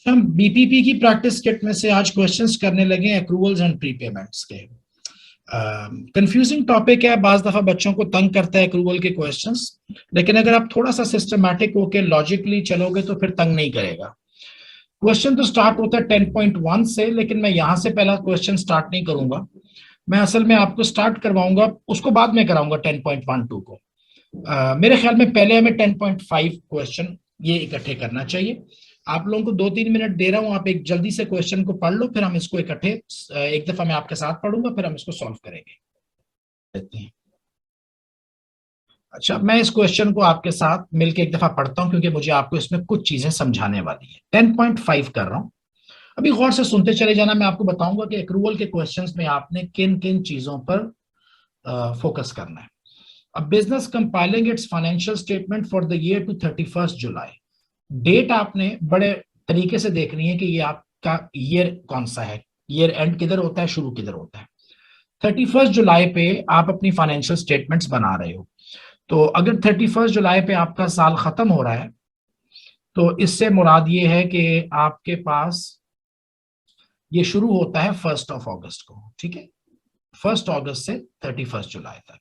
हम बीपीपी की practice kit में से आज क्वेश्चंस करने लगे हैं एक्रूवल्स एंड प्रीपेमेंट्स के। कंफ्यूजिंग टॉपिक है, बाज दफा बच्चों को तंग करता है एक्रूवल के क्वेश्चंस, लेकिन अगर आप थोड़ा सा सिस्टमैटिक होकर लॉजिकली चलोगे तो फिर तंग नहीं करेगा। क्वेश्चन तो स्टार्ट होता है 10.1 से, लेकिन मैं यहां से पहला क्वेश्चन स्टार्ट नहीं करूंगा। मैं असल में आपको स्टार्ट करवाऊंगा, उसको बाद में कराऊंगा 10.12 को। मेरे ख्याल में पहले हमें 10.5 क्वेश्चन ये इकट्ठे करना चाहिए। आप लोगों को 2-3 मिनट दे रहा हूं, आप एक जल्दी से क्वेश्चन को पढ़ लो, फिर हम इसको इकट्ठे एक दफा मैं आपके साथ पढ़ूंगा, फिर हम इसको सॉल्व करेंगे। देखते हैं। अच्छा, मैं इस क्वेश्चन को आपके साथ मिलकर एक दफा पढ़ता हूं, क्योंकि मुझे आपको इसमें कुछ चीजें समझाने वाली है। 10.5 कर रहा हूं, अभी गौर से सुनते चले जाना। मैं आपको बताऊंगा कि एक्रूवल के क्वेश्चंस में आपने किन किन चीजों पर फोकस करना है। A business compiling its financial statement for the year to 31st July. Date आपने बड़े तरीके से देखनी है कि ये आपका ईयर कौन सा है, ईयर एंड किधर होता है, शुरू किधर होता है। 31st जुलाई पे आप अपनी फाइनेंशियल स्टेटमेंट्स बना रहे हो, तो अगर 31st जुलाई पे आपका साल खत्म हो रहा है तो इससे मुराद ये है कि आपके पास ये शुरू होता है 1 अगस्त को, ठीक है। 1 अगस्त से 31 जुलाई तक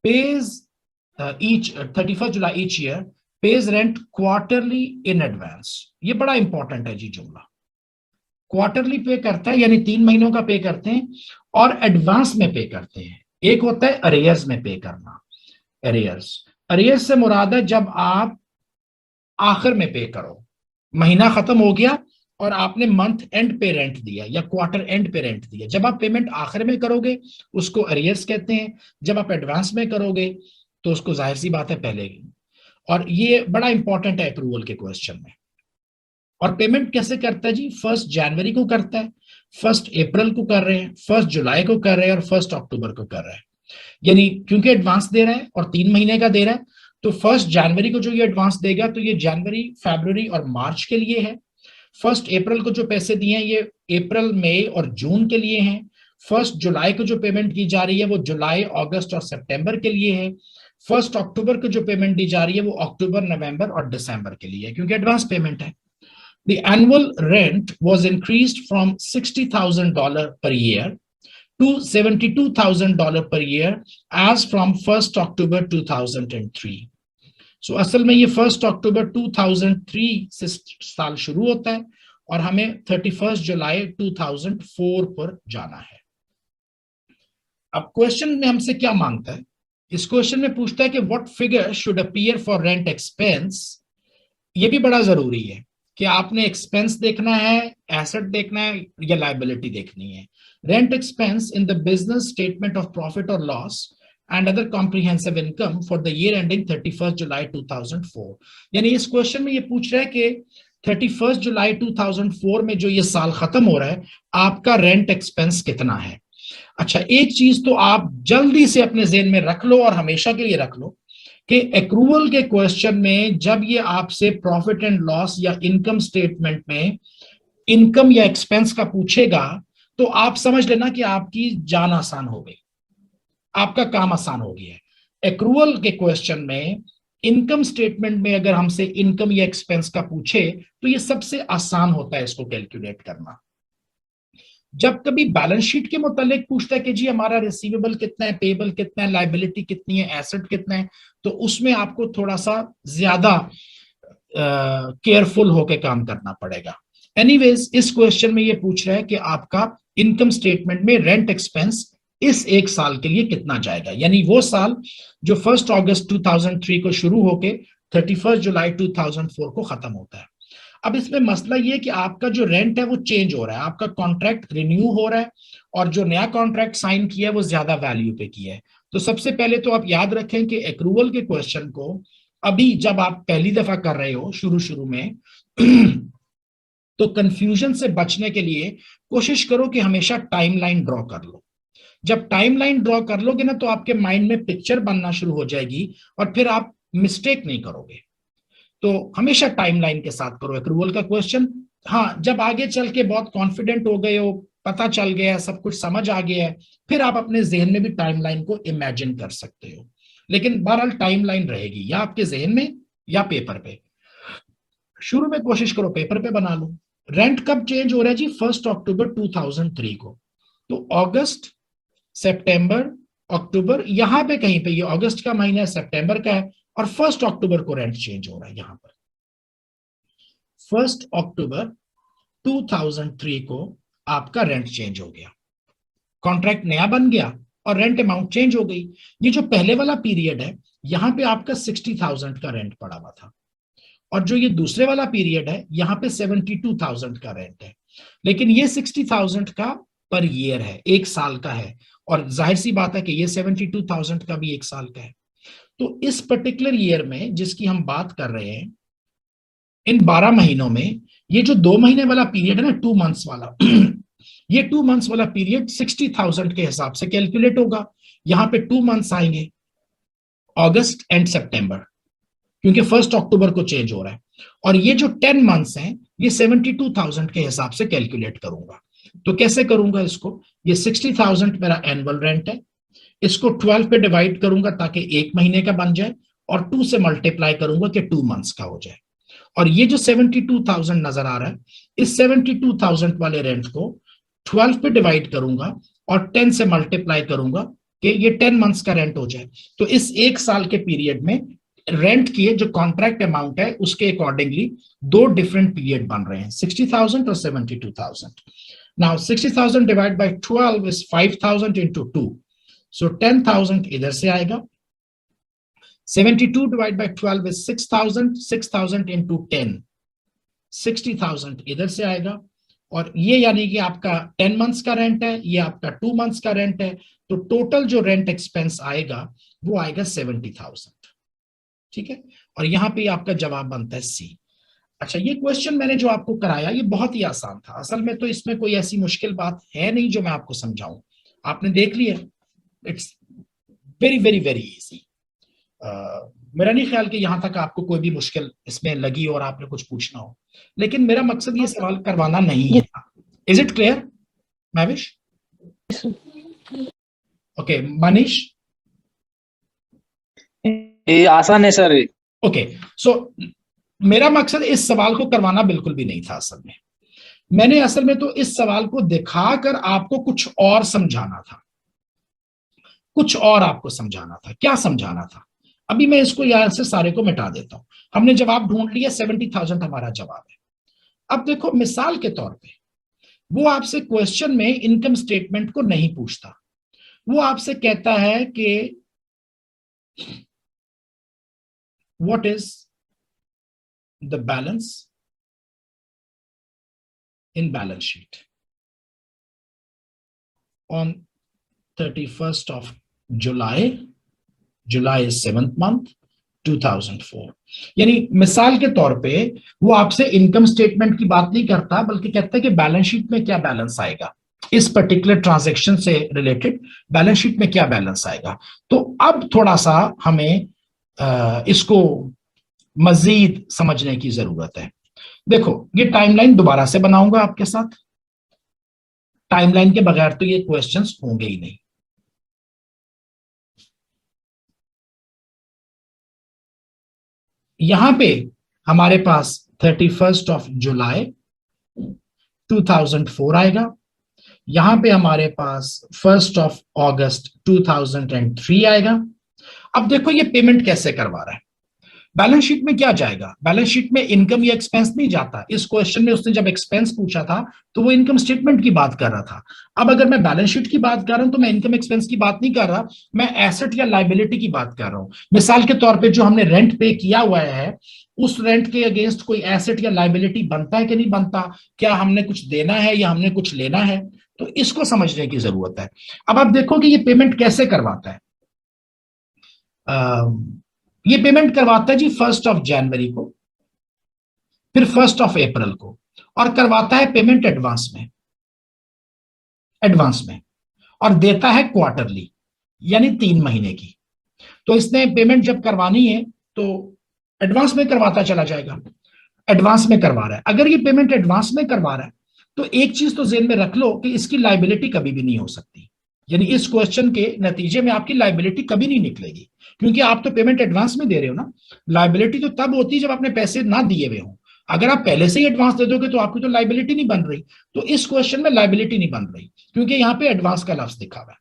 pays each 31st July each year pays rent quarterly in advance। ये बड़ा इंपॉर्टेंट है जी जुमला। क्वार्टरली पे करता है, यानी 3 महीनों का पे करते हैं, और एडवांस में पे करते हैं। एक होता है अरेयर्स में पे करना। अरेयर्स अरेयर्स से मुराद है जब आप आखिर में पे करो, महीना खत्म हो गया और आपने मंथ एंड पे रेंट दिया या क्वार्टर एंड पे रेंट दिया, जब आप पेमेंट आखिर में करोगे उसको अरियर्स कहते हैं। जब आप एडवांस में करोगे तो उसको जाहिर सी बात है पहले। और ये बड़ा इंपॉर्टेंट है अप्रूवल के क्वेश्चन में। और पेमेंट कैसे करता है जी? 1 जनवरी को करता है, 1 अप्रैल को कर रहे हैं, 1 जुलाई को कर रहे हैं और 1 अक्टूबर को कर रहे हैं। यानी क्योंकि एडवांस दे रहा है और 3 महीने का दे रहा है, तो 1 जनवरी को जो ये एडवांस देगा तो ये जनवरी, फरवरी और मार्च के लिए है। 1 अप्रैल को जो पैसे दिए हैं ये अप्रैल, मई और जून के लिए हैं। 1 जुलाई को जो पेमेंट की जा रही है वो जुलाई, अगस्त और सितंबर के लिए है। 1 अक्टूबर को जो पेमेंट दी जा रही है वो अक्टूबर, नवंबर और दिसंबर के लिए है, क्योंकि एडवांस पेमेंट है। The annual rent was increased from $60,000 per year to $72,000 per year as from 1 October 2003। सो असल में ये 1 अक्टूबर 2003 से साल शुरू होता है और हमें 31 जुलाई 2004 पर जाना है। अब क्वेश्चन में हमसे क्या मांगता है? इस क्वेश्चन में पूछता है कि what figure should appear for rent expense. ये भी बड़ा जरूरी है कि आपने एक्सपेंस देखना है, एसेट देखना है या लायबिलिटी देखनी है। Rent expense in the business statement of profit और loss and other comprehensive income for the year ending 31st July 2004। यानी इस क्वेश्चन में ये पूछ रहा है कि 31st जुलाई 2004 में जो ये साल खत्म हो रहा है आपका रेंट एक्सपेंस कितना है। अच्छा, एक चीज तो आप जल्दी से अपने जेहन में रख लो और हमेशा के लिए रख लो कि एक्रूवल के क्वेश्चन में जब ये आपसे प्रॉफिट एंड लॉस या इनकम स्टेटमेंट में इनकम या एक्सपेंस का पूछेगा तो आप समझ लेना कि आपकी जान आसान हो गई, आपका काम आसान हो गया है। एक्रूवल के क्वेश्चन में इनकम स्टेटमेंट में अगर हमसे इनकम या एक्सपेंस का पूछे तो ये सबसे आसान होता है इसको कैलकुलेट करना। जब कभी बैलेंस शीट के मुतालिक पूछता है कि जी हमारा रिसीवेबल कितना है, पेबल कितना है, लायबिलिटी कितनी है, एसेट कितना है, तो उसमें आपको थोड़ा सा ज्यादा केयरफुल होकर काम करना पड़ेगा। एनीवेज, इस क्वेश्चन में ये पूछ रहा है कि आपका इनकम स्टेटमेंट में रेंट एक्सपेंस इस एक साल के लिए कितना जाएगा, यानी वो साल जो 1 अगस्त 2003 को शुरू होके 31 जुलाई 2004 को खत्म होता है। अब इसमें मसला ये है कि आपका जो रेंट है वो चेंज हो रहा है, आपका कॉन्ट्रैक्ट रिन्यू हो रहा है और जो नया कॉन्ट्रैक्ट साइन किया है वो ज्यादा वैल्यू पे किया है। तो सबसे पहले तो आप याद रखें कि एक्रूवल के क्वेश्चन को अभी जब आप पहली दफा कर रहे हो शुरू शुरू में तो कंफ्यूजन से बचने के लिए कोशिश करो कि हमेशा टाइमलाइन ड्रॉ कर लो। जब टाइमलाइन ड्रॉ कर लोगे ना तो आपके माइंड में पिक्चर बनना शुरू हो जाएगी और फिर आप मिस्टेक नहीं करोगे। तो हमेशा टाइमलाइन के साथ करो एक्रूवल का क्वेश्चन। हाँ, जब आगे चल के बहुत कॉन्फिडेंट हो गए हो, पता चल गया है, सब कुछ समझ आ गया है, फिर आप अपने जहन में भी टाइमलाइन को इमेजिन कर सकते हो। लेकिन बहरहाल टाइमलाइन रहेगी या आपके जहन में या पेपर पे। शुरू में कोशिश करो पेपर पे बना लो, रेंट कब चेंज हो रहा है जी? 1 अक्टूबर 2003 को। तो अगस्त, सितंबर, अक्टूबर, यहां पे कहीं पे, ये अगस्त का महीना है, सितंबर का है, और 1 अक्टूबर को रेंट चेंज हो रहा है यहां पर। 1 अक्टूबर 2003 को आपका रेंट चेंज हो गया, कॉन्ट्रैक्ट नया बन गया और रेंट अमाउंट चेंज हो गई। ये जो पहले वाला पीरियड है, यहां पे आपका 60,000 का रेंट पड़ा हुआ था, और जो ये दूसरे वाला पीरियड है, यहाँ पे 72,000 का रेंट है। लेकिन ये 60,000 का पर ईयर है, एक साल का है, और जाहिर सी बात है कि ये 72,000 का भी एक साल का है। तो इस पर्टिकुलर ईयर में जिसकी हम बात कर रहे हैं, इन 12 महीनों में ये जो 2 महीने वाला पीरियड है ना, 2 मंथ्स वाला ये 2 मंथ्स वाला पीरियड 60,000 के हिसाब से कैलकुलेट होगा। यहां पे 2 मंथ्स आएंगे, अगस्त एंड सितंबर, क्योंकि 1 अक्टूबर को चेंज हो रहा है। और ये जो 10 मंथ्स हैं, ये 72,000 के हिसाब से कैलकुलेट करूंगा। तो कैसे करूंगा इसको? ये 60,000 मेरा एनुअल रेंट है, इसको 12 पे डिवाइड करूंगा ताकि एक महीने का बन जाए, और 2 से मल्टीप्लाई करूंगा कि 2 मंथ्स का हो जाए। और ये जो 72,000 नजर आ रहा है, इस 72,000 वाले रेंट को 12 पे डिवाइड करूंगा और 10 से मल्टीप्लाई करूंगा कि ये 10 मंथ्स का रेंट हो जाए। तो इस एक साल के पीरियड में रेंट की जो कॉन्ट्रैक्ट अमाउंट है, उसके अकॉर्डिंगली दो डिफरेंट पीरियड बन रहे हैं, 60,000 और 72,000। Now 60,000 divide by 12 is 5,000 into 2, सो 10,000 इधर से आएगा। 72 डिवाइड बाय 12 इज 6,000, 6,000 इंटू 10, 60,000 इधर से आएगा। और ये यानी कि आपका 10 मंथ्स का रेंट है, ये आपका 2 मंथ्स का रेंट है। तो टोटल जो रेंट एक्सपेंस आएगा वो आएगा 70,000। ठीक है, और यहां पे आपका जवाब बनता है सी। अच्छा, ये क्वेश्चन मैंने जो आपको कराया ये बहुत ही आसान था। असल में तो इसमें कोई ऐसी मुश्किल बात है नहीं जो मैं आपको समझाऊं, आपने देख लिया। It's very very very easy. मेरा नहीं ख्याल कि यहां तक आपको कोई भी मुश्किल इसमें लगी और आपने कुछ पूछना हो, लेकिन मेरा मकसद ये सवाल करवाना नहीं है। Is it clear Mahvish? Okay Manish? ये आसान है सर। ओके, सो मेरा मकसद इस सवाल को करवाना बिल्कुल भी नहीं था। असल में मैंने असल में तो इस सवाल को दिखाकर आपको कुछ और समझाना था, कुछ और आपको समझाना था। क्या समझाना था? अभी मैं इसको यहां से सारे को मिटा देता हूं। हमने जवाब ढूंढ लिया, 70,000 हमारा जवाब है। अब देखो, मिसाल के तौर पे वो आपसे क्वेश्चन में इनकम स्टेटमेंट को नहीं पूछता, वो आपसे कहता है कि what is the balance in balance sheet on 31st of July, July is 7th month 2004। यानी मिसाल के तौर पे वो आपसे इनकम स्टेटमेंट की बात नहीं करता, बल्कि कहता है कि बैलेंस शीट में क्या बैलेंस आएगा, इस पर्टिकुलर ट्रांजैक्शन से रिलेटेड बैलेंस शीट में क्या बैलेंस आएगा। तो अब थोड़ा सा हमें इसको मजीद समझने की जरूरत है। देखो, ये टाइमलाइन दोबारा से बनाऊंगा आपके साथ, टाइमलाइन के बगैर तो ये क्वेश्चंस होंगे ही नहीं। यहां पे हमारे पास 31st of July 2004 आएगा, यहां पे हमारे पास 1st of August 2003 आएगा। अब देखो ये पेमेंट कैसे करवा रहा है। बैलेंस शीट में क्या जाएगा? बैलेंस शीट में इनकम या एक्सपेंस नहीं जाता। इस क्वेश्चन में उसने जब एक्सपेंस पूछा था तो वो इनकम स्टेटमेंट की बात कर रहा था। अब अगर मैं बैलेंस शीट की बात कर रहा हूं तो मैं इनकम एक्सपेंस की बात नहीं कर रहा, मैं एसेट या लाइबिलिटी की बात कर रहा हूं। मिसाल के तौर पर जो हमने रेंट पे किया हुआ है, उस रेंट के अगेंस्ट कोई एसेट या लाइबिलिटी बनता है कि नहीं बनता, क्या हमने कुछ देना है या हमने कुछ लेना है, तो इसको समझने की जरूरत है। अब आप देखो कि ये पेमेंट कैसे करवाता है। ये पेमेंट करवाता है जी 1st of January को, फिर 1st of April को, और करवाता है पेमेंट एडवांस में, और देता है क्वार्टरली, यानी 3 महीने की। तो इसने पेमेंट जब करवानी है तो एडवांस में करवाता चला जाएगा, एडवांस में करवा रहा है। अगर ये पेमेंट एडवांस में करवा रहा है तो एक चीज तो जेन में रख लो कि इसकी लाइबिलिटी कभी भी नहीं हो सकती, यानी इस क्वेश्चन के नतीजे में आपकी लाइबिलिटी कभी नहीं निकलेगी, क्योंकि आप तो पेमेंट एडवांस में दे रहे हो ना। लाइबिलिटी तो तब होती है जब आपने पैसे ना दिए हुए हो। अगर आप पहले से ही एडवांस दे दोगे तो आपकी तो लाइबिलिटी नहीं बन रही। तो इस क्वेश्चन में लाइबिलिटी नहीं बन रही क्योंकि यहाँ पे एडवांस का लफ्ज दिखा हुआ है।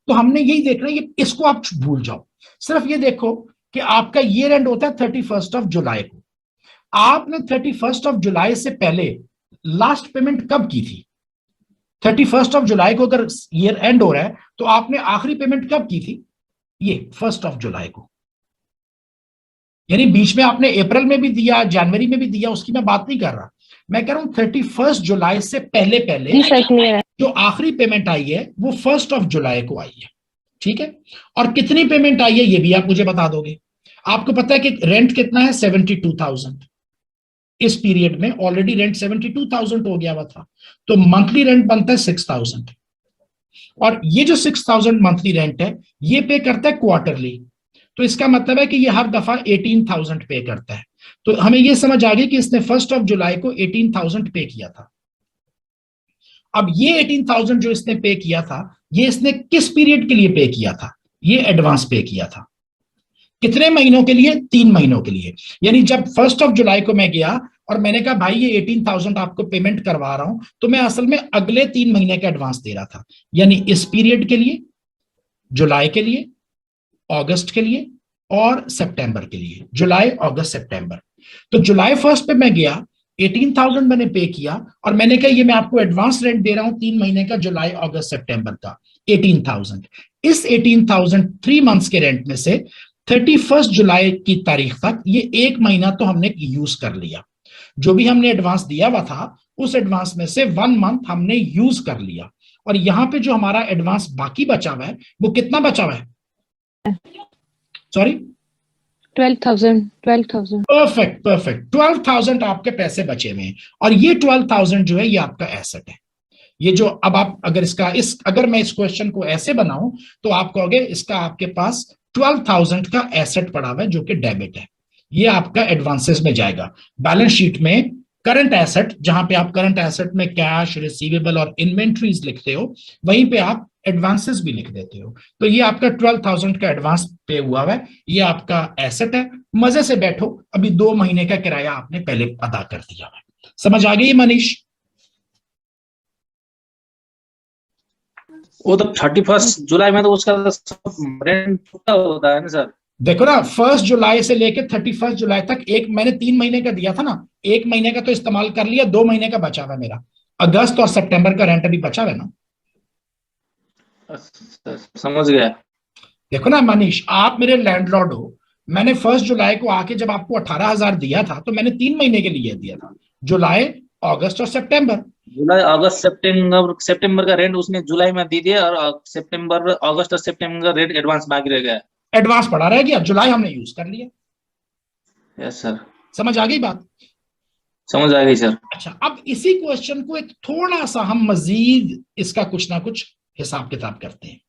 तो हमने यही देखना है, ये इसको आप भूल जाओ, सिर्फ ये देखो कि आपका ईयर एंड होता है 31 जुलाई को। आपने 31 जुलाई से पहले लास्ट पेमेंट कब की थी? 31 जुलाई को अगर ईयर एंड हो रहा है तो आपने आखिरी पेमेंट कब की थी? ये 1 जुलाई को। यानी बीच में आपने अप्रैल में भी दिया, जनवरी में भी दिया, उसकी मैं बात नहीं कर रहा। मैं कह रहा हूं 31 जुलाई से पहले पहले जो आखिरी पेमेंट आई है वो 1 जुलाई को आई है। ठीक है, और कितनी पेमेंट आई है ये भी आप मुझे बता दोगे। आपको पता है कि रेंट कितना है? 72,000। इस पीरियड में ऑलरेडी रेंट 72,000 हो गया हुआ था, तो मंथली रेंट बनता है 6,000। और ये जो 6,000 मंथली रेंट है ये पे करता है क्वार्टरली। तो इसका मतलब है कि ये हर दफा 18,000 पे करता है। तो हमें ये समझ आ गई कि इसने 1 जुलाई को 18,000 पे किया था। अब ये 18,000 जो इसने पे किया था, ये इसने किस पीरियड के लिए पे किया था? ये एडवांस पे किया था। कितने महीनों के लिए? 3 महीनों के लिए। यानी जब 1 जुलाई को मैं गया और मैंने कहा भाई ये 18,000 आपको पेमेंट करवा रहा हूं, तो मैं असल में अगले 3 महीने का एडवांस दे रहा था। यानी इस पीरियड के लिए, जुलाई के लिए, अगस्त के लिए और सितंबर के लिए। जुलाई, अगस्त, सितंबर। तो जुलाई 1 पे मैं गया, 18,000 मैंने पे किया और मैंने कहा ये मैं आपको एडवांस रेंट दे रहा हूं 3 महीने का, जुलाई, अगस्त, सितंबर का 18,000। इस 18,000 3 मंथ्स के रेंट में से 31 जुलाई की तारीख तक ये 1 महीना तो हमने यूज कर लिया। जो भी हमने एडवांस दिया हुआ था उस एडवांस में से 1 मंथ हमने यूज कर लिया। और यहां पे जो हमारा एडवांस बाकी बचा हुआ है वो कितना बचा हुआ है? सॉरी, 12,000। परफेक्ट परफेक्ट, 12,000 आपके पैसे बचे हुए हैं। और ये 12,000 जो है ये आपका एसेट है। ये जो अब आप अगर मैं इस क्वेश्चन को ऐसे बनाऊं तो आप कहोगे इसका आपके पास 12,000 का एसेट पड़ा हुआ है जो कि डेबिट है। ये आपका एडवांसेस में जाएगा। बैलेंस शीट में करंट एसेट, जहां पे आप करंट एसेट में कैश, रिसीवेबल और इन्वेंट्रीज लिखते हो, वहीं पे आप एडवांसेस भी लिख देते हो। तो ये आपका 12,000 का एडवांस पे हुआ है, ये आपका एसेट है। मजे से बैठो, अभी 2 महीने का किराया आपने पहले अदा कर दिया है। समझ आ गई मनीष? वो तो 31 जुलाई में तो उसका रेंट पूरा होता है ना सर। देखो ना, 1 जुलाई से लेकर 31 जुलाई तक मैंने 3 महीने का दिया था ना, 1 महीने का तो इस्तेमाल कर लिया, 2 महीने का बचा हुआ मेरा। अगस्त और सितंबर का रेंट अभी बचा हुआ है ना। समझ गया। देखो ना मनीष, आप मेरे लैंडलॉर्ड हो। मैंने 1 जुलाई को आके जब आपको 18,000 दिया था तो मैंने 3 महीने के लिए दिया था, जुलाई, अगस्त और सितंबर। जुलाई, अगस्त, सितंबर का रेंट उसने जुलाई में दे दिया और सितंबर, अगस्त और सितंबर का रेंट एडवांस बाकी रह गया। एडवांस पड़ा रह गया, जुलाई हमने यूज कर लिया। Yes sir. समझ आ गई बात? समझ आ गई सर। अच्छा, अब इसी क्वेश्चन को एक थोड़ा सा हम मजीद इसका कुछ ना कुछ हिसाब किताब करते हैं।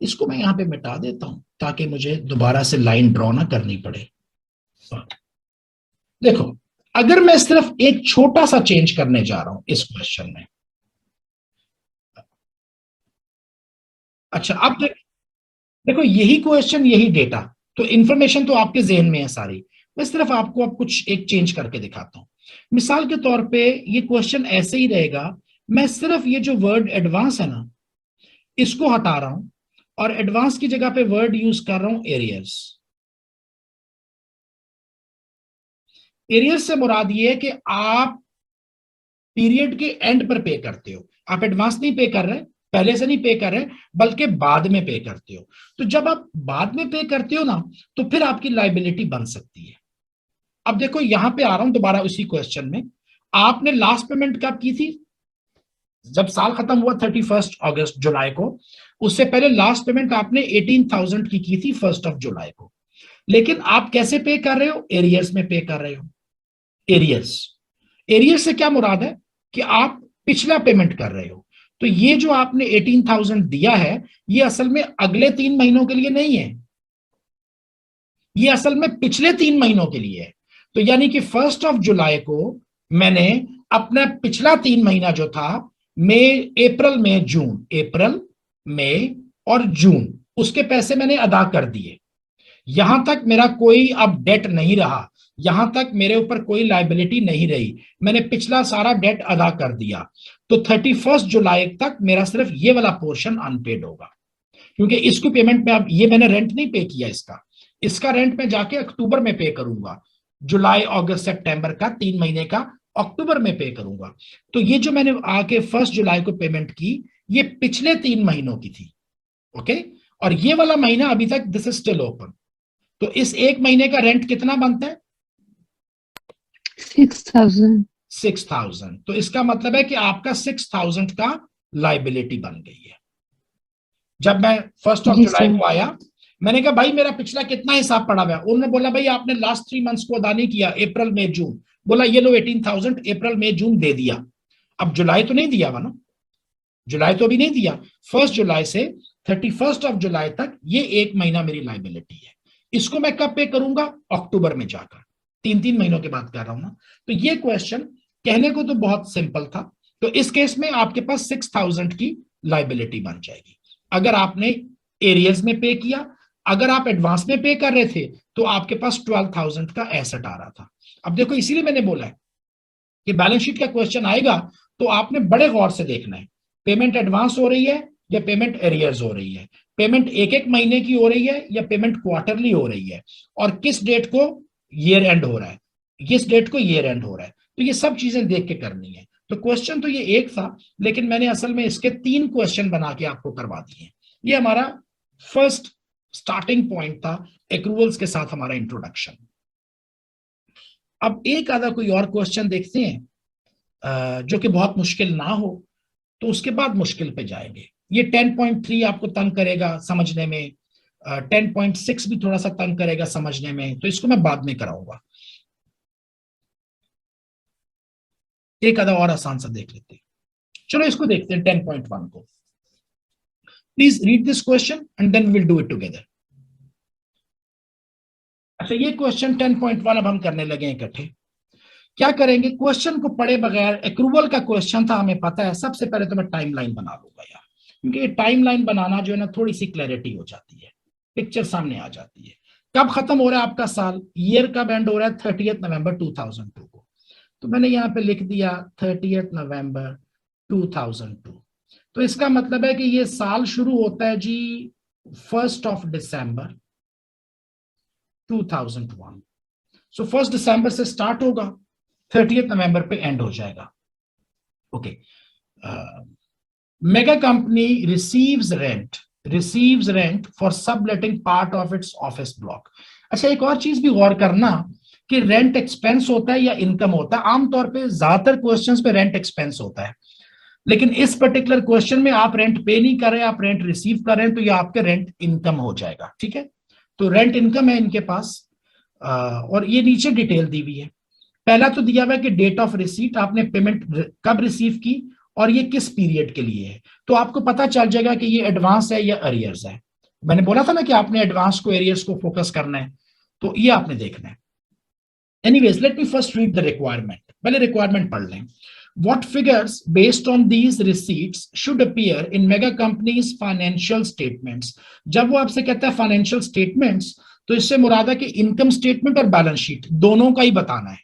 इसको मैं यहां पे मिटा देता हूं ताकि मुझे दोबारा से लाइन ड्रॉ ना करनी पड़े। देखो, अगर मैं सिर्फ एक छोटा सा चेंज करने जा रहा हूं इस क्वेश्चन में। अच्छा, अब देखो यही क्वेश्चन, यही डेटा, तो इंफॉर्मेशन तो आपके जहन में है सारी। मैं सिर्फ आपको अब कुछ एक चेंज करके दिखाता हूं। मिसाल के तौर पे ये क्वेश्चन ऐसे ही रहेगा। मैं सिर्फ ये जो वर्ड एडवांस है ना, इसको हटा रहा हूं और एडवांस की जगह पे वर्ड यूज कर रहा हूं एरियर्स। एरियर्स से मुराद ये है कि आप पीरियड के एंड पर पे करते हो। आप एडवांस नहीं पे कर रहे, पहले से नहीं पे कर रहे, बल्कि बाद में पे करते हो। तो जब आप बाद में पे करते हो ना, तो फिर आपकी लाइबिलिटी बन सकती है। अब देखो यहां पे आ रहा हूं दोबारा उसी क्वेश्चन में। आपने लास्ट पेमेंट कब की थी? जब साल खत्म हुआ 31 जुलाई को, उससे पहले लास्ट पेमेंट आपने 18,000 की थी 1 जुलाई को। लेकिन आप कैसे पे कर रहे हो? एरियर्स में पे कर रहे हो। एरियर्स, एरियर्स से क्या मुराद है कि आप पिछला पेमेंट कर रहे हो। तो ये जो आपने 18,000 दिया है, ये असल में अगले 3 महीनों के लिए नहीं है, ये असल में पिछले 3 महीनों के लिए है। तो यानी कि 1 जुलाई को मैंने अपना पिछला 3 महीना जो था, मई, अप्रैल, मई, जून, अप्रैल, मई और जून, उसके पैसे मैंने अदा कर दिए। यहां तक मेरा कोई अब डेट नहीं रहा, यहां तक मेरे ऊपर कोई लाइबिलिटी नहीं रही, मैंने पिछला सारा डेट अदा कर दिया, तो 31 जुलाई तक मेरा सिर्फ ये वाला पोर्शन अनपेड होगा, क्योंकि इसको पेमेंट में अब ये मैंने रेंट नहीं पे किया, इसका रेंट में जाके अक्टूबर में पे करूंगा, जुलाई अगस्त सितंबर का 3 महीने का अक्टूबर में पे करूंगा। तो ये जो मैंने आके 1 जुलाई को पेमेंट की, ये पिछले 3 महीनों की थी। ओके, और ये वाला महीना अभी तक दिस इज स्टिल ओपन, तो इस एक महीने का रेंट कितना बनता है? 6,000. 6,000। तो इसका मतलब है कि आपका 6,000 का लाइबिलिटी बन गई है। जब मैं 1 जी जुलाई सर. को आया, मैंने कहा भाई मेरा पिछला कितना हिसाब पड़ा हुआ है, उन्होंने बोला भाई आपने लास्ट 3 मंथ्स को अदा नहीं किया, अप्रैल मई जून, बोला ये लो 18,000 अप्रैल मई जून दे दिया। अब जुलाई तो नहीं दिया हुआ ना, जुलाई तो अभी नहीं दिया। 1 जुलाई से 31 जुलाई तक ये एक महीना मेरी लाइबिलिटी है, इसको मैं कब पे करूंगा? अक्टूबर में जाकर, 3 महीनों के बाद कर रहा हूं ना। तो ये क्वेश्चन कहने को तो बहुत सिंपल था, तो इस केस में आपके पास 6,000 की लाइबिलिटी बन जाएगी अगर आपने एरियर्स में पे किया। अगर आप एडवांस में पे कर रहे थे तो आपके पास 12,000 का एसेट आ रहा था। अब देखो, इसीलिए मैंने बोला है कि बैलेंस शीट का क्वेश्चन आएगा तो आपने बड़े गौर से देखना है, पेमेंट एडवांस हो रही है या पेमेंट एरियर्स हो रही है, पेमेंट एक एक महीने की हो रही है या पेमेंट क्वार्टरली हो रही है, और किस डेट को ईयर एंड हो रहा है, किस डेट को ईयर एंड हो रहा है। तो ये सब चीजें देख के करनी है। तो क्वेश्चन तो ये एक था, लेकिन मैंने असल में इसके 3 क्वेश्चन बना के आपको करवा दिए। ये हमारा फर्स्ट स्टार्टिंग पॉइंट था एक्रूवल्स के साथ हमारा इंट्रोडक्शन। अब एक आधा कोई और क्वेश्चन देखते हैं जो कि बहुत मुश्किल ना हो, तो उसके बाद मुश्किल पे जाएंगे। ये 10.3 आपको तंग करेगा समझने में, 10.6 भी थोड़ा सा तंग करेगा समझने में, तो इसको मैं बाद में कराऊंगा। एक आधा और आसान सा देख लेते हैं। चलो इसको देखते हैं 10.1 को। Please read this question and then will do it together. अच्छा, ये क्वेश्चन 10.1 अब हम करने लगे इकट्ठे। क्या करेंगे, क्वेश्चन को पढ़े बगैर, एक्रूवल का क्वेश्चन था हमें पता है, सबसे पहले तो मैं टाइमलाइन बना लूंगा यार, क्योंकि ये टाइमलाइन बनाना जो है ना, थोड़ी सी क्लैरिटी हो जाती है, पिक्चर सामने आ जाती है। कब खत्म हो रहा है आपका साल, ईयर कब एंड हो रहा है? 30 नवंबर 2002 को। तो मैंने यहाँ पे लिख दिया 30 नवंबर 2002। तो इसका मतलब है कि ये साल शुरू होता है जी 1 दिसंबर 2001। सो 1 दिसंबर से स्टार्ट होगा, 30 नवंबर पे एंड हो जाएगा। Okay, mega company receives rent for subletting part of its office block. अच्छा, एक और चीज भी गौर करना कि रेंट एक्सपेंस होता है या इनकम होता है। आमतौर पे ज्यादातर क्वेश्चंस पे रेंट एक्सपेंस होता है, लेकिन इस पर्टिकुलर क्वेश्चन में आप रेंट पे नहीं कर रहे, आप रेंट रिसीव कर रहे हैं, तो ये आपके रेंट इनकम हो जाएगा। ठीक है, तो रेंट इनकम है इनके पास। और ये नीचे डिटेल दी हुई है। पहला तो दिया हुआ है कि डेट ऑफ रिसीट, आपने पेमेंट कब रिसीव की और ये किस पीरियड के लिए है, तो आपको पता चल जाएगा कि ये एडवांस है या अरियर्स है। मैंने बोला था ना कि आपने एडवांस को एरियर्स को फोकस करना है, तो ये आपने देखना है। Anyways, let me first read the requirement. पहले रिक्वायरमेंट पढ़ लें। What figures based on these receipts should appear in mega companies financial statements? जब वो आपसे कहता है फाइनेंशियल स्टेटमेंट्स, तो इससे मुराद है कि इनकम स्टेटमेंट और बैलेंस शीट दोनों का ही बताना है।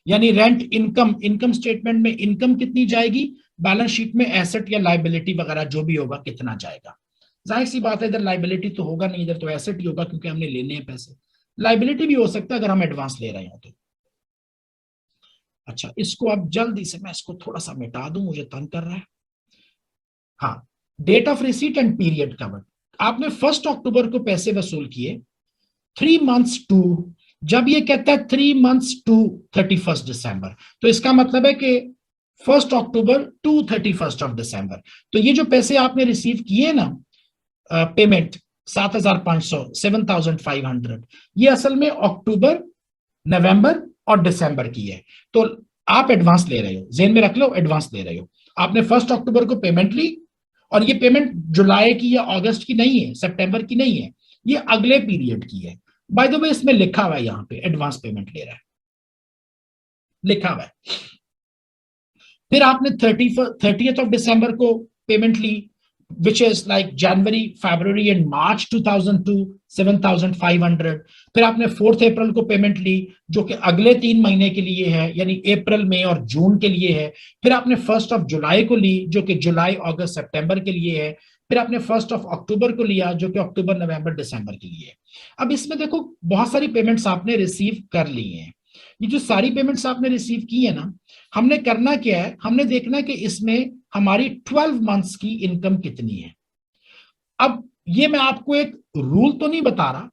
यानी रेंट इनकम, इनकम स्टेटमेंट में इनकम कितनी जाएगी, बैलेंस शीट में एसेट या लाइबिलिटी वगैरह जो भी होगा कितना जाएगा। जाहिर सी बात है, इधर लाइबिलिटी तो होगा नहीं, इधर तो एसेट ही होगा क्योंकि हमने लेने हैं पैसे। लाइबिलिटी भी हो सकता है अगर हम एडवांस ले रहे हो तो। अच्छा, इसको अब जल्दी से मैं इसको थोड़ा सा मिटा दूं, मुझे तंग कर रहा है। हाँ, date of receipt and period covered. आपने 1 अक्टूबर को पैसे वसूल किए, 3 मंथ्स टू, जब ये कहता है 3 मंथ्स टू 31 दिसंबर, तो इसका मतलब है कि 1 अक्टूबर टू 31 दिसंबर। तो ये जो पैसे आपने रिसीव किए ना, पेमेंट 7,500, 7,500, ये असल में अक्टूबर, नवंबर और दिसंबर की है। तो आप एडवांस ले रहे हो, जेन में रख लो, एडवांस ले रहे हो। आपने 1 अक्टूबर को पेमेंट ली, और ये पेमेंट जुलाई की या अगस्त की नहीं है, सितंबर की नहीं है, ये अगले पीरियड की है। बाय द वे, इसमें लिखा हुआ है यहां पे एडवांस पेमेंट ले रहा है, लिखा हुआ है। फिर आपने 30 दिसंबर को पेमेंट ली, which is like January, February and March 2002, 7,500। फिर आपने 4 अप्रैल को पेमेंट ली जो कि अगले 3 महीने के लिए है, यानी अप्रैल, मई और जून के लिए है। फिर आपने 1 जुलाई को ली जो कि जुलाई, अगस्त, सितंबर के लिए है। फिर आपने 1 अक्टूबर को लिया जो कि अक्टूबर, नवंबर, दिसंबर के लिए है। अब इसमें देखो बहुत सारी पेमेंट्स आपने रिसीव कर ली हैं। ये जो सारी पेमेंट्स आपने रिसीव की है ना, हमने करना क्या है, हमने देखना है कि इसमें हमारी 12 मंथ्स की इनकम कितनी है। अब ये मैं आपको एक रूल तो नहीं बता रहा,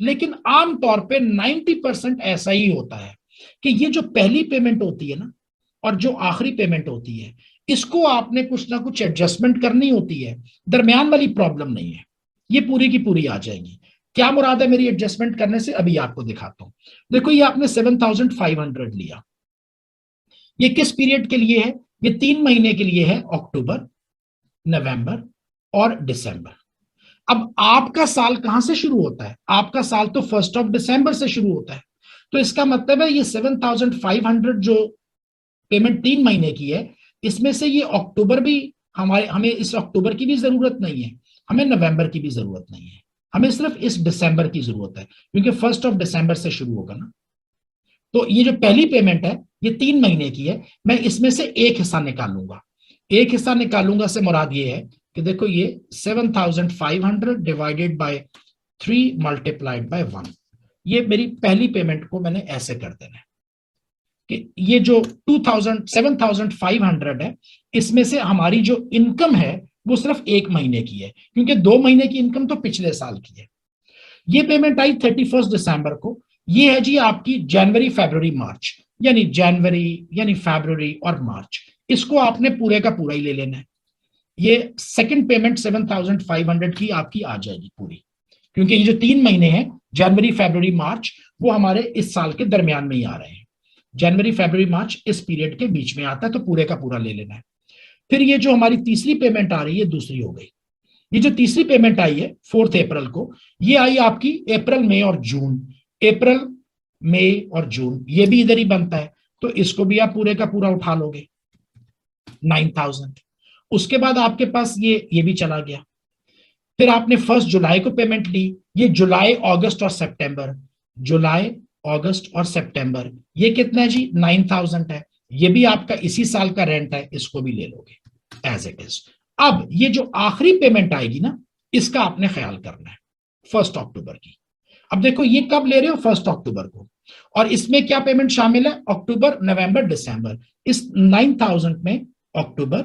लेकिन आमतौर पे 90% ऐसा ही होता है कि ये जो पहली पेमेंट होती है ना और जो आखिरी पेमेंट होती है, इसको आपने कुछ ना कुछ एडजस्टमेंट करनी होती है। दरमियान वाली प्रॉब्लम नहीं है, ये पूरी की पूरी आ जाएगी। क्या मुराद है मेरी एडजस्टमेंट करने से, अभी आपको दिखाता हूं। देखो ये आपने 7,500 लिया, ये किस पीरियड के लिए है, ये 3 महीने के लिए है, अक्टूबर, नवंबर और दिसंबर। अब आपका साल कहां से शुरू होता है, आपका साल तो 1 दिसंबर से शुरू होता है। तो इसका मतलब है ये 7,500 जो पेमेंट 3 महीने की है, इसमें से ये अक्टूबर भी हमें इस अक्टूबर की भी जरूरत नहीं है, हमें नवंबर की भी जरूरत नहीं है, हमें सिर्फ इस दिसंबर की जरूरत है क्योंकि 1 दिसंबर से शुरू होगा ना। तो ये जो पहली पेमेंट है ये 3 महीने की है, मैं इसमें से एक हिस्सा निकालूंगा। एक हिस्सा निकालूंगा से मुराद ये है कि देखो ये 7,500 डिवाइडेड बाय 3 मल्टीप्लाइड बाय 1, ये मेरी पहली पेमेंट को मैंने ऐसे कर देना है कि ये जो 7,500 है, इसमें से हमारी जो इनकम है वो सिर्फ 1 महीने की है, क्योंकि 2 महीने की इनकम तो पिछले साल की है। ये पेमेंट आई 31 दिसंबर को। ये है जी आपकी जनवरी, फरवरी, मार्च, यानी जनवरी यानी फरवरी और मार्च, इसको आपने पूरे का पूरा ही ले लेना है। ये सेकंड पेमेंट 7,500 की आपकी आ जाएगी पूरी, क्योंकि ये जो 3 महीने हैं जनवरी, फरवरी, मार्च, वो हमारे इस साल के दरमियान में ही आ रहे हैं। जनवरी, फरवरी, मार्च इस पीरियड के बीच में आता है, तो पूरे का पूरा ले लेना है। फिर ये जो हमारी तीसरी पेमेंट आ रही है, दूसरी हो गई। ये जो तीसरी पेमेंट आई है 4 अप्रैल को, ये आई आपकी अप्रैल, मई और जून। अप्रैल, मई और जून ये भी इधर ही बनता है, तो इसको भी आप पूरे का पूरा उठा लोगे 9,000। उसके बाद आपके पास ये भी चला गया। फिर आपने 1 जुलाई को पेमेंट ली, ये जुलाई, अगस्त और सितंबर, जुलाई, अगस्त और सितंबर, ये कितना है जी 9,000 है। ये भी आपका इसी साल का रेंट है, इसको भी ले लोगे एज इट इज। अब ये जो आखिरी पेमेंट आएगी ना, इसका आपने ख्याल करना है 1 अक्टूबर की। अब देखो ये कब ले रहे हो, 1 अक्टूबर को, और इसमें क्या पेमेंट शामिल है, अक्टूबर, नवंबर, दिसंबर। इस 9,000 में अक्टूबर,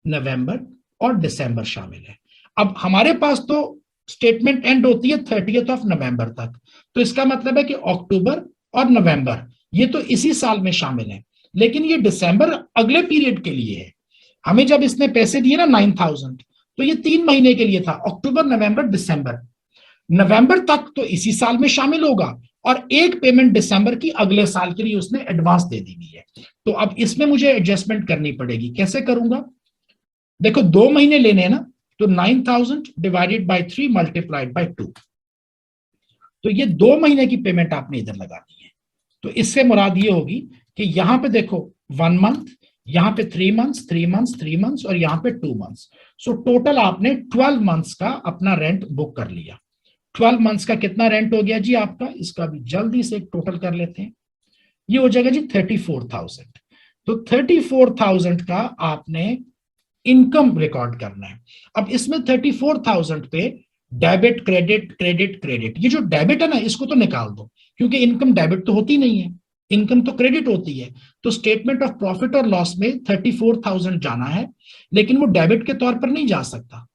नवंबर और दिसंबर शामिल है। अब हमारे पास तो स्टेटमेंट एंड होती है 30 नवंबर तक, तो इसका मतलब है कि अक्टूबर और नवंबर ये तो इसी साल में शामिल है, लेकिन ये दिसंबर अगले पीरियड के लिए है। हमें जब इसने पैसे दिए ना 9,000, तो ये 3 महीने के लिए था, अक्टूबर, नवंबर, दिसंबर। नवंबर तक तो इसी साल में शामिल होगा, और एक पेमेंट दिसंबर की अगले साल के लिए उसने एडवांस दे दी हुई है। तो अब इसमें मुझे एडजस्टमेंट करनी पड़ेगी। कैसे करूंगा, देखो 2 महीने लेने हैं ना, तो 9,000 डिवाइडेड बाय 3 मल्टीप्लाइड बाय 2, तो ये 2 महीने की पेमेंट आपने इधर लगानी है। तो इससे मुराद ये होगी कि यहां पे देखो 1 मंथ, यहां पे 3 मंथ्स, 3 मंथ्स, 3 मंथ्स और यहां पे 2 मंथ्स। सो टोटल आपने 12 मंथ्स का अपना रेंट बुक कर लिया। 12 मंथ्स का कितना रेंट हो गया जी आपका, इसका भी जल्दी से एक टोटल कर लेते हैं। ये हो जाएगा जी 34,000। तो 34,000 का आपने इनकम रिकॉर्ड करना है। अब इसमें 34,000 पे डेबिट, क्रेडिट, क्रेडिट, क्रेडिट, ये जो डेबिट है ना इसको तो निकाल दो, क्योंकि इनकम डेबिट तो होती नहीं है, इनकम तो क्रेडिट होती है। तो स्टेटमेंट ऑफ प्रॉफिट और लॉस में 34,000 जाना है, लेकिन वो डेबिट के तौर पर नहीं जा सकता,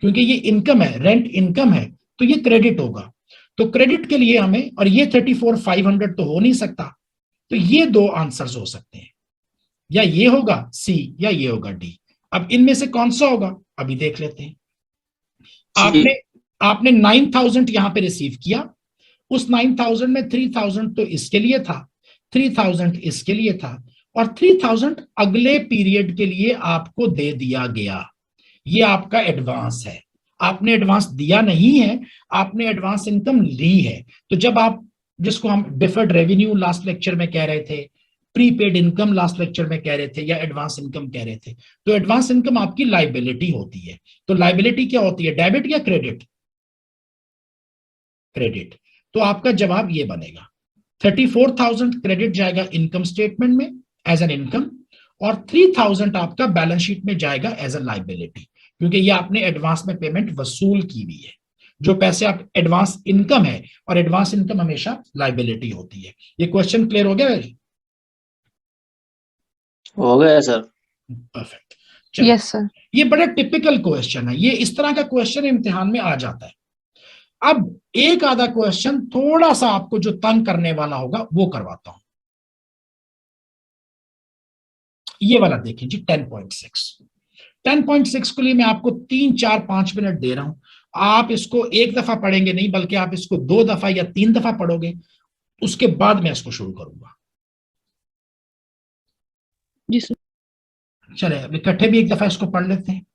क्योंकि ये इनकम है, रेंट इनकम है, तो ये क्रेडिट होगा। तो क्रेडिट के लिए हमें, और ये 34,500 तो हो नहीं सकता, तो ये 2 आंसर्स हो सकते हैं, या ये होगा सी या ये होगा डी। अब इनमें से कौन सा होगा अभी देख लेते हैं। आपने 9,000 यहां पे रिसीव किया, उस 9,000 में 3,000 तो इसके लिए था, 3,000 इसके लिए था, और 3,000 अगले पीरियड के लिए आपको दे दिया गया। ये आपका एडवांस है। आपने एडवांस दिया नहीं है, आपने एडवांस इनकम ली है। तो जब आप, जिसको हम डिफर्ड रेवेन्यू लास्ट लेक्चर में कह रहे थे, प्रीपेड इनकम लास्ट लेक्चर में कह रहे थे या एडवांस इनकम कह रहे थे। तो एडवांस इनकम आपकी लाइबिलिटी होती है। तो लाइबिलिटी क्या होती है, डेबिट या क्रेडिट? क्रेडिट। तो आपका जवाब ये बनेगा 34,000 क्रेडिट जाएगा इनकम स्टेटमेंट में एज एन इनकम, और 3,000 आपका बैलेंस शीट में जाएगा एज ए लाइबिलिटी, क्योंकि ये आपने एडवांस में पेमेंट वसूल की हुई है। जो पैसे आप एडवांस इनकम है, और एडवांस इनकम हमेशा लाइबिलिटी होती है। ये क्वेश्चन क्लियर हो गया वेरी? हो गया सर। परफेक्ट। Yes, sir. ये बड़ा टिपिकल क्वेश्चन है, ये इस तरह का क्वेश्चन इम्तिहान में आ जाता है। अब एक आधा क्वेश्चन थोड़ा सा आपको जो तंग करने वाला होगा वो करवाता हूं। ये वाला देखिए जी, 10.6 के लिए मैं आपको 3, 4, 5 मिनट दे रहा हूं। आप इसको एक दफा पढ़ेंगे नहीं, बल्कि आप इसको 2 दफा या 3 दफा पढ़ोगे, उसके बाद मैं इसको शुरू करूंगा। जी सर। चले अब इकट्ठे भी एक दफा इसको पढ़ लेते हैं।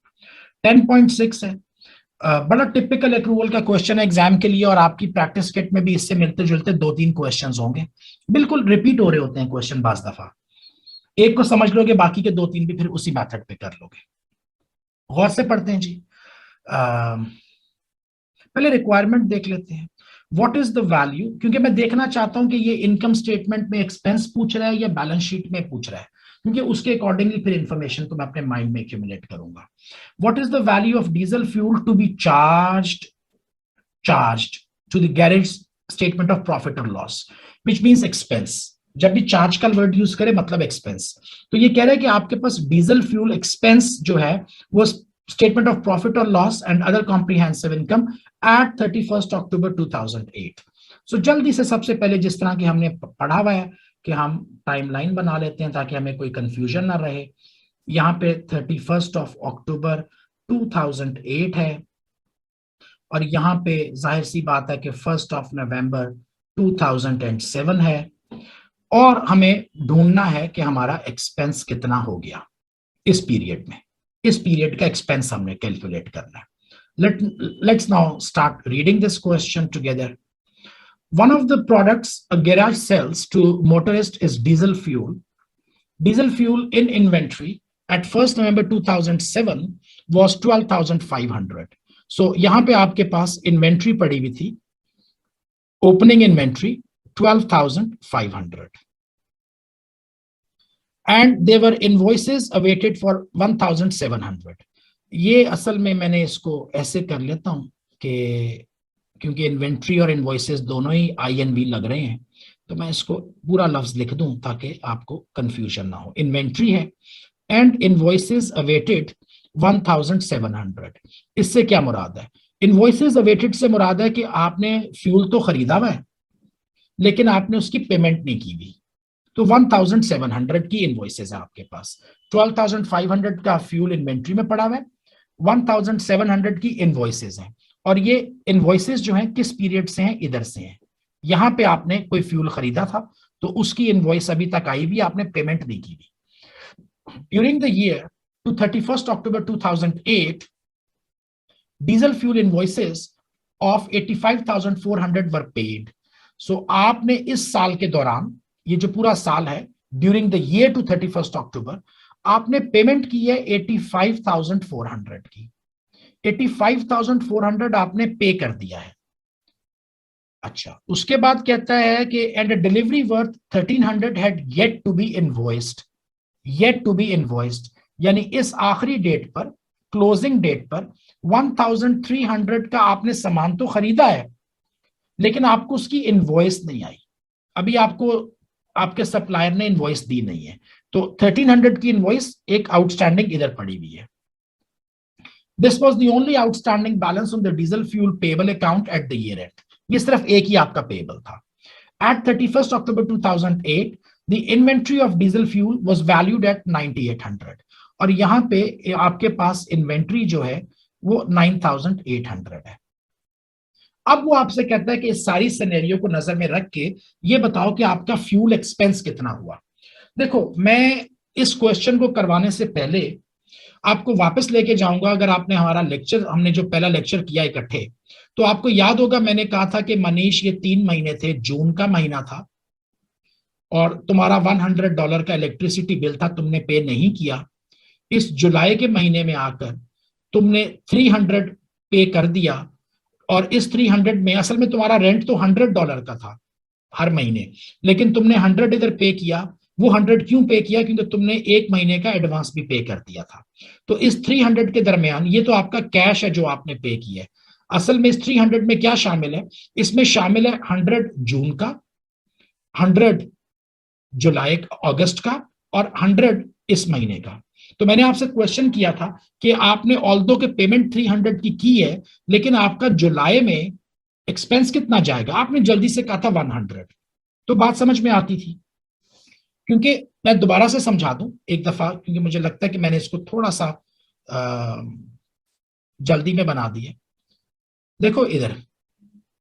10.6 है, बड़ा टिपिकल एक्रूवल का क्वेश्चन है एग्जाम के लिए, और आपकी प्रैक्टिस किट में भी इससे मिलते जुलते 2-3 क्वेश्चंस होंगे। बिल्कुल रिपीट हो रहे होते हैं क्वेश्चन, बाज दफा एक को समझ लोगे, बाकी के 2-3 भी फिर उसी मेथड पे कर लोगे। गौर से पढ़ते हैं जी। पहले रिक्वायरमेंट देख लेते हैं। व्हाट इज द वैल्यू, क्योंकि मैं देखना चाहता हूं कि ये इनकम स्टेटमेंट में एक्सपेंस पूछ रहा है या बैलेंस शीट में पूछ रहा है, क्योंकि उसके अकॉर्डिंगली फिर इंफॉर्मेशन को मैं अपने माइंड में एक्यूमुलेट करूंगा। What is the value of diesel fuel to be charged to the garage statement of profit और लॉस, व्हिच मींस एक्सपेंस। जब भी चार्ज का वर्ड यूज करे मतलब एक्सपेंस। तो ये कह रहा है कि आपके पास डीजल फ्यूल एक्सपेंस जो है वो स्टेटमेंट ऑफ प्रॉफिट और loss and other comprehensive income eight 31 October 2008। सो जल्दी से सबसे पहले जिस तरह की हमने पढ़ा हुआ है कि हम टाइमलाइन बना लेते हैं ताकि हमें कोई कंफ्यूजन ना रहे। यहाँ पे 31 अक्टूबर 2008 है, और यहाँ पे जाहिर सी बात है कि 1 नवंबर 2007 है, और हमें ढूंढना है कि हमारा एक्सपेंस कितना हो गया इस पीरियड में। इस पीरियड का एक्सपेंस हमने कैलकुलेट करना है। Let's now start reading this question together. One of the products a garage sells to motorists is diesel fuel. Diesel fuel in inventory at 1st November 2007 was 12,500. So यहाँ पे आपके पास inventory पड़ी हुई थी, opening inventory 12,500. And there were invoices awaited for 1,700. ये असल में मैंने इसको ऐसे कर लेता हूं कि क्योंकि इन्वेंट्री और इनवॉइसेस दोनों ही INV लग रहे हैं, तो मैं इसको पूरा लफ्ज लिख दूं ताकि आपको कंफ्यूजन ना हो। इन्वेंट्री है एंड इनवॉइसेस अवेटेड 1,700। इससे क्या मुराद है? इनवॉइसेस अवेटेड से मुराद है कि आपने फ्यूल तो खरीदा हुआ है लेकिन आपने उसकी पेमेंट नहीं की हुई, तो 1,700 की इनवॉइसेस है आपके पास। 12,500 का फ्यूल इन्वेंट्री में पड़ा हुआ है, 1,700 की इनवॉइसेस हैं, और ये इनवॉइसेस जो हैं किस पीरियड से हैं? इधर से हैं। यहां पे आपने कोई फ्यूल खरीदा था तो उसकी इनवॉइस अभी तक आई भी, आपने पेमेंट नहीं की भी। During the year to 31 October 2008 diesel fuel invoices of 85,400 were paid. So आपने इस साल के दौरान, ये जो पूरा साल है, ड्यूरिंग द ईयर टू 31 अक्टूबर आपने पेमेंट की है 85,400 की। 85,400 आपने पे कर दिया है। अच्छा, उसके बाद कहता है कि and delivery worth 1,300 had yet to be invoiced. Yet to be invoiced यानी इस आखिरी डेट पर, क्लोजिंग डेट पर 1,300 का आपने सामान तो खरीदा है लेकिन आपको उसकी इनवॉइस नहीं आई। अभी आपको आपके सप्लायर ने इनवॉइस दी नहीं है, तो 1,300 की इनवॉइस एक आउटस्टैंडिंग इधर पड़ी हुई है। This was the only outstanding balance on the diesel fuel payable account at the year end. ये सिर्फ एक ही आपका पेबल था। At 31 October 2008 the inventory of diesel fuel was valued at 9,800, और यहाँ पे आपके पास इन्वेंट्री जो है वो 9,800 है। अब वो आपसे कहता है कि इस सारी सिनेरियो को नजर में रख के ये बताओ कि आपका फ्यूल एक्सपेंस कितना हुआ। देखो, मैं इस क्वेश्चन को करवाने से पहले आपको वापस लेके जाऊंगा। अगर आपने हमारा लेक्चर, हमने जो पहला लेक्चर किया इकट्ठे, तो आपको याद होगा मैंने कहा था कि मनीष ये 3 महीने थे, जून का महीना था, और तुम्हारा $100 का इलेक्ट्रिसिटी बिल था, तुमने पे नहीं किया। इस जुलाई के महीने में आकर तुमने 300 पे कर दिया, और इस 300 में असल में तुम्हारा रेंट तो $100 का था हर महीने, लेकिन तुमने 100 इधर पे किया। वो 100 क्यों पे किया? क्योंकि तुमने 1 महीने का एडवांस भी पे कर दिया था। तो इस 300 के दरमियान ये तो आपका कैश है जो आपने पे किया है। असल में इस 300 में क्या शामिल है? इसमें शामिल है 100 जून का, 100 जुलाई अगस्त का, और 100 इस महीने का। तो मैंने आपसे क्वेश्चन किया था कि आपने ऑल्दो के पेमेंट 300 की है, लेकिन आपका जुलाई में एक्सपेंस कितना जाएगा? आपने जल्दी से कहा था 100। तो बात समझ में आती थी। क्योंकि मैं दोबारा से समझा दूं एक दफा, क्योंकि मुझे लगता है कि मैंने इसको थोड़ा सा जल्दी में बना दिया। देखो इधर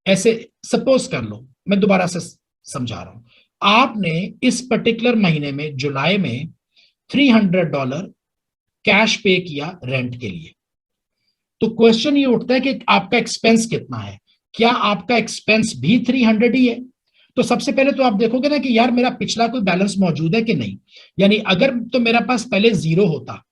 ऐसे सपोज कर लो, मैं दोबारा से समझा रहा हूं। आपने इस पर्टिकुलर महीने में जुलाई में $300 कैश पे किया रेंट के लिए। तो क्वेश्चन ये उठता है कि आपका एक्सपेंस कितना है? क्या आपका एक्सपेंस भी 300 ही है? तो सबसे पहले तो आप देखोगे ना कि यार मेरा पिछला कोई बैलेंस मौजूद है कि नहीं। यानी अगर तो मेरा पास पहले 0 होता,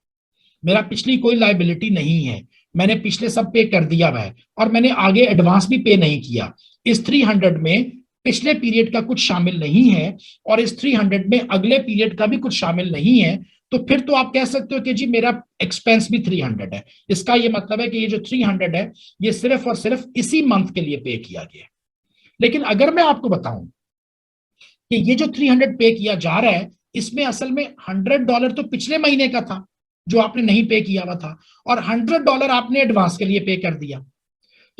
मेरा पिछली कोई लाइबिलिटी नहीं है, मैंने पिछले सब पे कर दिया हुआ है, और मैंने आगे एडवांस भी पे नहीं किया, इस 300 में पिछले पीरियड का कुछ शामिल नहीं है, और इस 300 में अगले पीरियड का भी कुछ शामिल नहीं है, तो फिर तो आप कह सकते हो कि जी मेरा एक्सपेंस भी 300 है। इसका ये मतलब है कि ये जो 300 है ये सिर्फ और सिर्फ इसी मंथ के लिए पे किया गया। लेकिन अगर मैं आपको बताऊं कि ये जो 300 पे किया जा रहा है, इसमें असल में $100 तो पिछले महीने का था जो आपने नहीं पे किया हुआ था, और $100 आपने एडवांस के लिए पे कर दिया।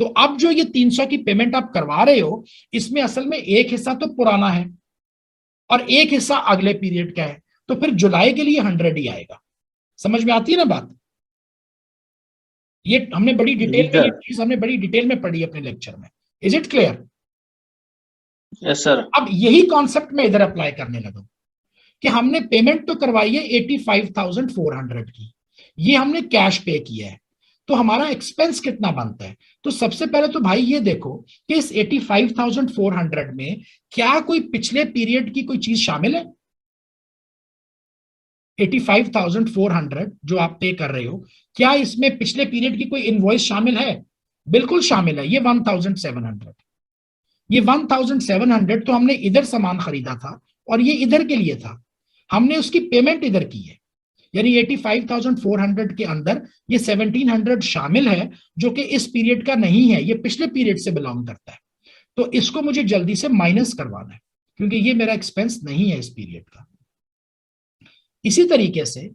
तो अब जो ये 300 की पेमेंट आप करवा रहे हो, इसमें असल में एक हिस्सा तो पुराना है और एक हिस्सा अगले पीरियड का है। तो फिर जुलाई के लिए 100 ही आएगा। समझ में आती है ना बात? ये हमने बड़ी डिटेल में, ये चीज हमने बड़ी डिटेल में पढ़ी अपने लेक्चर में। Is it clear? Yes sir. अब यही कॉन्सेप्ट में इधर अप्लाई करने लगा कि हमने पेमेंट तो करवाई है 85,400 की, ये हमने कैश पे किया है, तो हमारा एक्सपेंस कितना बनता है? तो सबसे पहले तो भाई ये देखो कि इस 85,400 में क्या कोई पिछले पीरियड की कोई चीज शामिल है? 85,400 जो आप पे कर रहे हो, क्या इसमें पिछले पीरियड की कोई इनवॉइस शामिल है? बिल्कुल शामिल है। ये 1,700, ये 1,700 तो हमने इधर सामान खरीदा था और ये इधर के लिए था, हमने उसकी पेमेंट इधर की है। यानी 85,400 के अंदर ये 1,700 शामिल है जो कि इस पीरियड का नहीं है, ये पिछले पीरियड से बिलोंग करता है। तो इसको मुझे जल्दी से माइनस करवाना है क्योंकि ये मेरा एक्सपेंस नहीं है इस पीरियड का। इसी तरीके से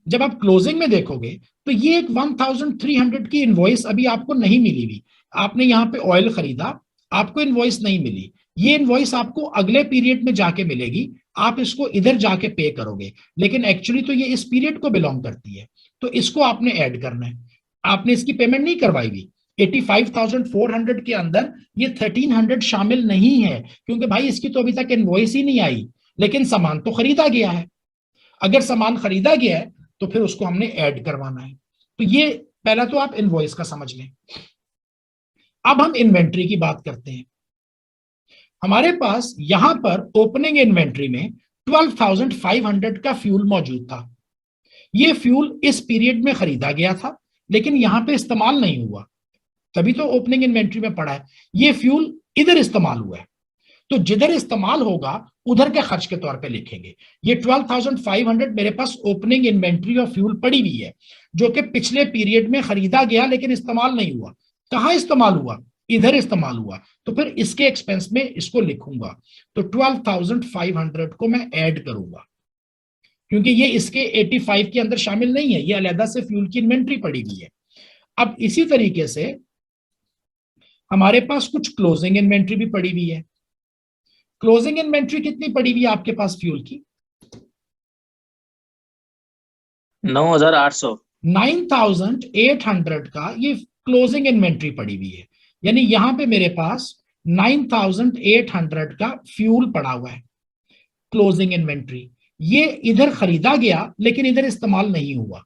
जब आप क्लोजिंग में देखोगे तो ये एक 1,300 की इनवॉइस अभी आपको नहीं मिली हुई। आपने यहाँ पे ऑयल खरीदा, आपको इनवॉइस नहीं मिली, ये इनवॉइस आपको अगले पीरियड में जाके मिलेगी, आप इसको इधर जाके पे करोगे, लेकिन एक्चुअली तो ये इस पीरियड को बिलोंग करती है, तो इसको आपने ऐड करना है। आपने इसकी पेमेंट नहीं करवाई हुई। 85,400 के अंदर ये 1,300 शामिल नहीं है क्योंकि भाई इसकी तो अभी तक इनवॉइस ही नहीं आई, लेकिन सामान तो खरीदा गया है। अगर सामान खरीदा गया है तो फिर उसको हमने ऐड करवाना है। तो ये पहला तो आप इनवॉइस का समझ लें। अब हम इन्वेंट्री की बात करते हैं। हमारे पास यहां पर ओपनिंग इन्वेंट्री में 12,500 का फ्यूल मौजूद था। ये फ्यूल इस पीरियड में खरीदा गया था लेकिन यहां पे इस्तेमाल नहीं हुआ, तभी तो ओपनिंग इन्वेंट्री में पड़ा है। ये फ्यूल इधर इस्तेमाल हुआ है, तो जिधर इस्तेमाल होगा उधर के खर्च के तौर पे लिखेंगे। ये 12,500 मेरे पास ओपनिंग इन्वेंट्री और फ्यूल पड़ी हुई है जो कि पिछले पीरियड में खरीदा गया लेकिन इस्तेमाल नहीं हुआ। कहां इस्तेमाल हुआ? इधर इस्तेमाल हुआ, तो फिर इसके एक्सपेंस में इसको लिखूंगा। तो 12,500 को मैं ऐड करूंगा क्योंकि ये इसके 85 के अंदर शामिल नहीं है, ये अलहदा से फ्यूल की इन्वेंट्री पड़ी हुई है। अब इसी तरीके से हमारे पास कुछ क्लोजिंग इन्वेंट्री भी पड़ी हुई है। क्लोजिंग इन्वेंट्री कितनी पड़ी हुई है आपके पास फ्यूल की? 9,800। 9,800 का ये क्लोजिंग इन्वेंट्री पड़ी हुई है। यानी यहां पे मेरे पास 9,800 का फ्यूल पड़ा हुआ है क्लोजिंग इन्वेंट्री। ये इधर खरीदा गया लेकिन इधर इस्तेमाल नहीं हुआ,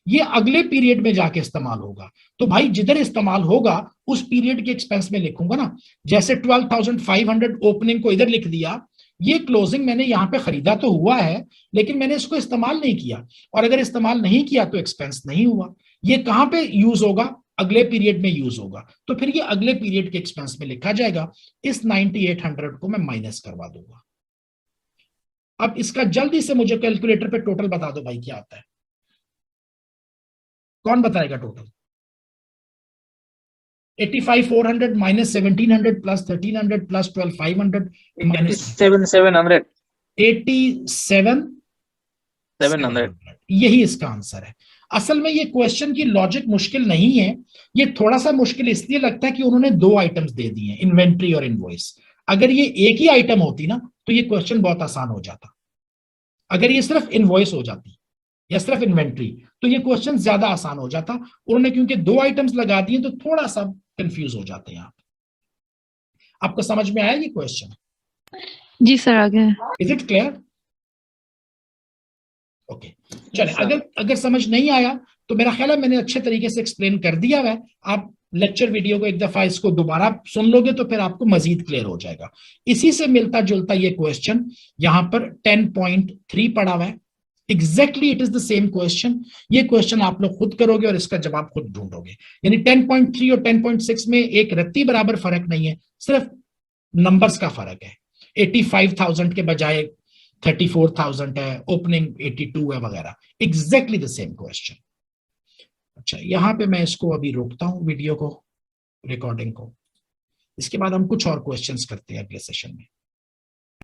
ये अगले पीरियड में जाके इस्तेमाल होगा। तो भाई जिधर इस्तेमाल होगा उस पीरियड के एक्सपेंस में लिखूंगा ना। जैसे 12,500 ओपनिंग को इधर लिख दिया, ये क्लोजिंग मैंने यहाँ पे खरीदा तो हुआ है, लेकिन मैंने इसको इस्तेमाल नहीं किया, और अगर इस्तेमाल नहीं किया तो एक्सपेंस नहीं हुआ। ये कहाँ पे यूज होगा? अगले पीरियड में यूज होगा, तो फिर ये अगले पीरियड के एक्सपेंस में लिखा जाएगा। इस 9800 को मैं माइनस करवा दूंगा। अब इसका जल्दी से मुझे कैलकुलेटर पे टोटल बता दो भाई, क्या आता है? कौन बताएगा total? 85,400 minus 1,700 plus 1,300 plus 12,500 minus 87,700 87,700। यही इसका आंसर है। असल में ये क्वेश्चन की लॉजिक मुश्किल नहीं है, ये थोड़ा सा मुश्किल इसलिए लगता है कि उन्होंने दो आइटम्स दे दिए, इन्वेंट्री और इनवॉइस। अगर ये एक ही आइटम होती ना तो ये क्वेश्चन बहुत आसान हो जाता। अगर ये सिर्फ इनवॉइस हो जाती या सिर्फ इन्वेंट्री तो ये क्वेश्चन ज्यादा आसान हो जाता। उन्होंने क्योंकि दो आइटम्स लगा दिए तो थोड़ा सा कंफ्यूज हो जाते हैं आप। आपको समझ में आया ये क्वेश्चन? जी सर, आगे। Is it clear? ओके, चले। अगर समझ नहीं आया तो मेरा ख्याल है मैंने अच्छे तरीके से एक्सप्लेन कर दिया है। आप लेक्चर वीडियो को एक दफा इसको दोबारा सुन लोगे तो फिर आपको मजीद क्लियर हो जाएगा। इसी से मिलता जुलता ये क्वेश्चन यहां पर 10.3 पड़ा हुआ है। Exactly it is the same question. ये क्वेश्चन आप लोग खुद करोगे और इसका जवाब खुद ढूंढोगे। यानी 10.3 और 10.6 में एक रत्ती बराबर फर्क नहीं है, सिर्फ नंबर्स का फर्क है। 85,000 के बजाय 34,000 है, ओपनिंग 82 है वगैरह। Exactly the same question. अच्छा, यहां पे मैं इसको अभी रोकता हूं, वीडियो को, रिकॉर्डिंग को। इसके बाद हम कुछ और क्वेश्चंस करते हैं अगले सेशन में।